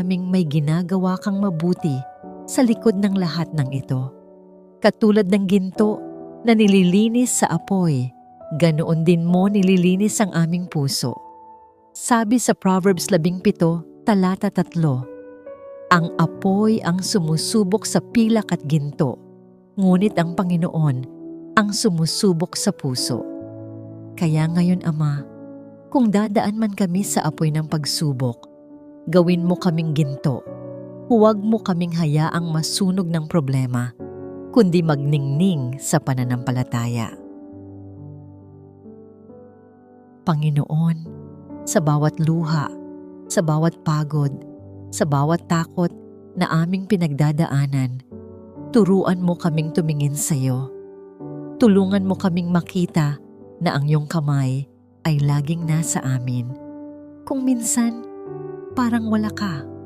naming may ginagawa kang mabuti sa likod ng lahat ng ito. Katulad ng ginto na nililinis sa apoy, ganoon din mo nililinis ang aming puso. Sabi sa Proverbs 17, talata 3, ang apoy ang sumusubok sa pilak at ginto, ngunit ang Panginoon ang sumusubok sa puso. Kaya ngayon, Ama, kung dadaan man kami sa apoy ng pagsubok, gawin mo kaming ginto. Huwag mo kaming hayaang masunog ng problema, kundi magningning sa pananampalataya. Panginoon, sa bawat luha, sa bawat pagod, sa bawat takot na aming pinagdadaanan, turuan mo kaming tumingin sa iyo. Tulungan mo kaming makita na ang iyong kamay ay laging nasa amin. Kung minsan, parang wala ka.